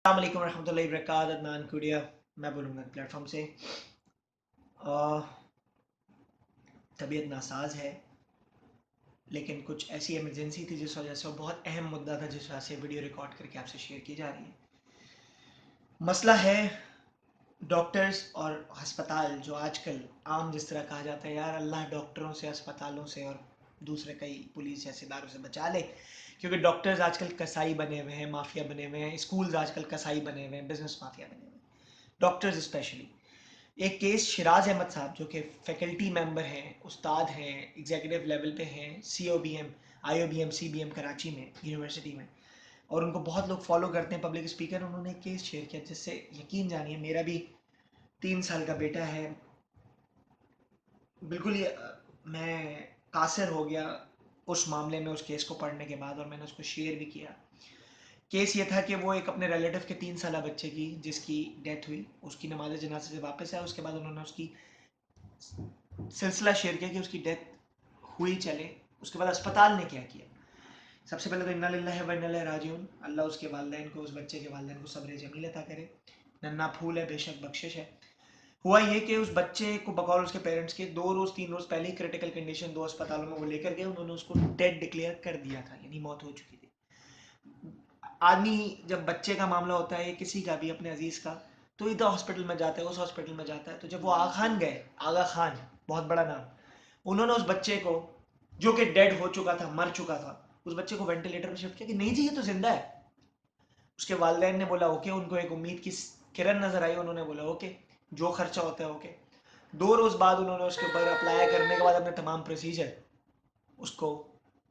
अस्सलाम वालेकुम रहमतुल्लाहि व बरकातहू। अदनान कुडिया मैं बोलूँगा प्लेटफॉर्म से। तबीयत नासाज है, लेकिन कुछ ऐसी इमरजेंसी थी जिस वजह से, वो बहुत अहम मुद्दा था जिस वजह से वीडियो रिकॉर्ड करके आपसे शेयर की जा रही है। मसला है डॉक्टर्स और हस्पताल, जो आजकल आम जिस तरह कहा जाता है यार अल्लाह डॉक्टरों से, अस्पतालों से और दूसरे कई पुलिस जैसे इदारों से बचा ले, क्योंकि डॉक्टर्स आजकल कसाई बने हुए हैं, माफिया बने हुए हैं। स्कूल्स आजकल कसाई बने हुए हैं, बिजनेस माफिया बने हुए हैं, डॉक्टर्स स्पेशली। एक केस शिराज अहमद साहब जो कि फैकल्टी मेंबर हैं, उस्ताद हैं, एग्जीक्यूटिव लेवल पे हैं, COBM IOBM CBM कराची में यूनिवर्सिटी में, और उनको बहुत लोग फॉलो करते हैं, पब्लिक स्पीकर। उन्होंने एक केस शेयर किया जिससे यकीन जानिए, मेरा भी 3 साल का बेटा है, बिल्कुल ही मैं कासिर हो गया उस मामले में, उस केस को पढ़ने के बाद, और मैंने उसको शेयर भी किया। केस ये था कि वो एक अपने रिलेटिव के 3 साल बच्चे की, जिसकी डेथ हुई, उसकी नमाज जनाजे से वापस आया। उसके बाद उन्होंने उसकी सिलसिला शेयर किया कि उसकी डेथ हुई चले, उसके बाद अस्पताल ने क्या किया। सबसे पहले तो इन्ना लिल्लाहि व इन्ना इलैहि राजिऊन, अल्लाह उसके वालिदैन को, उस बच्चे के वालिदैन को सब्र जमील अता करे। नन्ना फूल है, बेशक बख्शिश है। हुआ ये कि उस बच्चे को बकौल उसके पेरेंट्स के 2 रोज 3 रोज पहले ही क्रिटिकल कंडीशन 2 अस्पतालों में वो लेकर गए। उन्होंने उसको डेड डिक्लेयर कर दिया था, यानी मौत हो चुकी थी। आदमी जब बच्चे का मामला होता है, किसी का भी अपने अजीज का, तो इधर हॉस्पिटल में जाता है, उस हॉस्पिटल में जाता है। तो जब वो आगा खान गए, आगा खान बहुत बड़ा नाम, उन्होंने उस बच्चे को, जो कि डेड हो चुका था, मर चुका था, उस बच्चे को वेंटिलेटर पर शिफ्ट किया कि नहीं जी ये तो जिंदा है। उसके वालिदैन ने बोला ओके, उनको एक उम्मीद की किरण नजर आई, उन्होंने बोला ओके, जो खर्चा होता है ओके। 2 रोज बाद उन्होंने उसके ऊपर अप्लाई करने के बाद अपने तमाम प्रोसीजर, उसको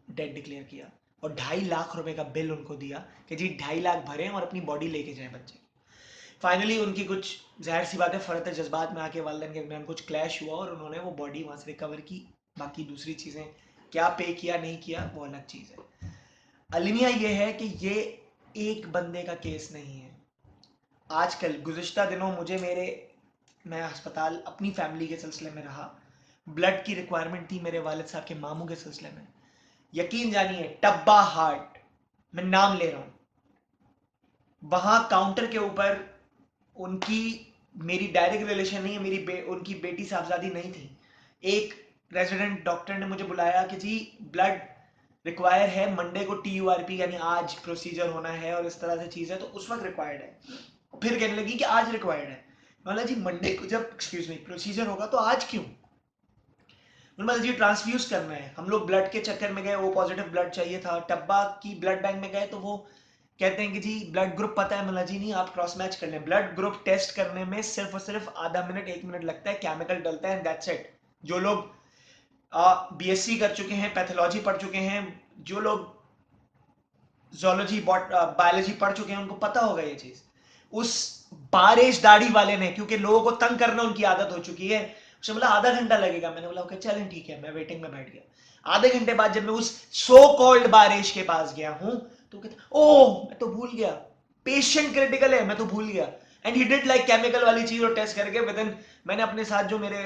डेड डिक्लेयर किया, और 2.5 लाख रुपए का बिल उनको दिया कि जी 2.5 लाख भरें और अपनी बॉडी लेके जाए बच्चे। फाइनली उनकी कुछ, जाहिर सी बात है, फर्द जज्बात में आके वालिदैन के दरमियान कुछ क्लैश हुआ, और उन्होंने वो बॉडी वहां से रिकवर की। बाकी दूसरी चीजें क्या पे किया नहीं किया वो अलग चीज है। अलमिया ये है कि ये एक बंदे का केस नहीं है। आजकल गुज़िश्ता दिनों मुझे मैं अस्पताल अपनी फैमिली के सिलसिले में रहा, ब्लड की रिक्वायरमेंट थी मेरे वालिद साहब के मामू के सिलसिले में। यकीन जानिए, टब्बा हार्ट, मैं नाम ले रहा हूं, वहां काउंटर के ऊपर उनकी, मेरी डायरेक्ट रिलेशन नहीं है, उनकी बेटी साहबजादी नहीं थी। एक रेजिडेंट डॉक्टर ने मुझे बुलाया कि जी ब्लड रिक्वायर है, मंडे को TURP यानी आज प्रोसीजर होना है, और इस तरह से चीज है, तो उस वक्त रिक्वायर्ड है। फिर कहने लगी कि आज रिक्वायर्ड है। बोला जी मंडे को जब एक्सक्यूज मी प्रोसीजर होगा तो आज क्यों? मतलब जी ट्रांसफ्यूज करना है, हम लोग ब्लड के चक्कर में गए, वो पॉजिटिव ब्लड चाहिए था, टब्बा की ब्लड बैंक में गए तो वो कहते हैं कि जी ब्लड ग्रुप पता है। मतलब जी नहीं, आप क्रॉस मैच कर लें। ब्लड ग्रुप टेस्ट करने में सिर्फ और सिर्फ आधा मिनट 1 मिनट लगता है, केमिकल डलता है एंड दैट्स इट। जो लोग BSc कर चुके हैं, पैथोलॉजी पढ़ चुके हैं, जो लोग जोलॉजी बायोलॉजी पढ़ चुके हैं, उनको पता होगा ये चीज। उस बारिश दाढ़ी वाले ने, क्योंकि लोगों को तंग करना उनकी आदत हो चुकी है, उसने बोला आधा घंटा लगेगा। मैंने बोला ओके चलें ठीक है, मैं वेटिंग में बैठ गया। आधे घंटे बाद जब मैं उस सो कॉल्ड बारिश के पास गया हूं, तो कहते ओह मैं तो भूल गया, पेशेंट क्रिटिकल है, मैं तो भूल गया। And he did like chemical वाली चीज, और टेस्ट करके विदिन, मैंने अपने साथ जो मेरे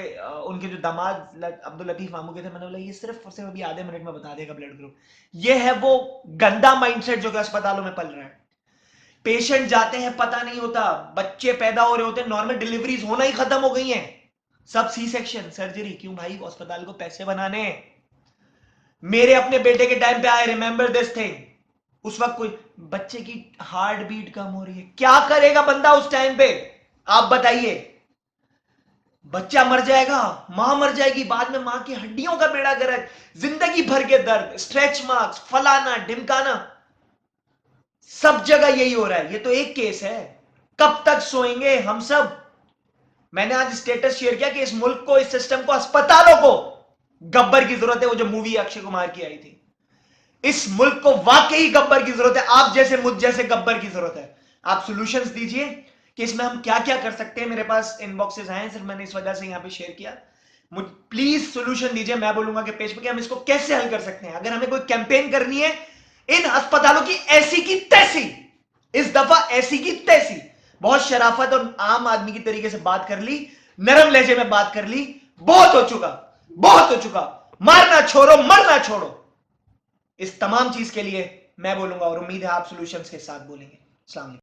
उनके जो दामाद अब्दुल लतीफ मामू के थे, मैंने बोला ये सिर्फ और सिर्फ अभी आधे मिनट में बता देगा ब्लड ग्रुप। ये है वो गंदा माइंडसेट जो कि अस्पतालों में पल रहा है। पेशेंट जाते हैं, पता नहीं होता, बच्चे पैदा हो रहे होते हैं, नॉर्मल डिलीवरीज होना ही खत्म हो गई हैं, सब C-सेक्शन सर्जरी। क्यों भाई? अस्पताल को पैसे बनाने। मेरे अपने बेटे के टाइम पे, आई रिमेंबर दिस थिंग, उस वक्त कोई बच्चे की हार्ट बीट कम हो रही है, क्या करेगा बंदा उस टाइम पे? आप बताइए। बच्चा मर जाएगा, मां मर जाएगी, बाद में मां की हड्डियों का बेड़ा गर्क, जिंदगी भर के दर्द, स्ट्रेच मार्क्स, फलाना ढिमकाना, सब जगह यही हो रहा है। ये तो एक केस है, कब तक सोएंगे हम सब? मैंने आज स्टेटस शेयर किया कि इस मुल्क को, इस सिस्टम को, अस्पतालों को गब्बर की जरूरत है। वो जो मूवी अक्षय कुमार की आई थी, इस मुल्क को वाकई गब्बर की जरूरत है, आप जैसे मुझ जैसे गब्बर की जरूरत है। आप सॉल्यूशंस दीजिए कि इसमें हम क्या क्या कर सकते हैं। मेरे पास इनबॉक्सेस आए हैं, सिर्फ मैंने इस वजह से यहां पे शेयर किया। मुझ प्लीज सॉल्यूशन दीजिए, मैं बोलूंगा कि पेज पे कि हम इसको कैसे हल कर सकते हैं। अगर हमें कोई कैंपेन करनी है इन अस्पतालों की, ऐसी की तैसी, इस दफा ऐसी की तैसी, बहुत शराफत और आम आदमी की तरीके से बात कर ली, नरम लहजे में बात कर ली। बहुत हो चुका, बहुत हो चुका। मारना छोड़ो, मरना छोड़ो। इस तमाम चीज के लिए मैं बोलूंगा, और उम्मीद है आप सॉल्यूशंस के साथ बोलेंगे। अस्सलाम वालेकुम।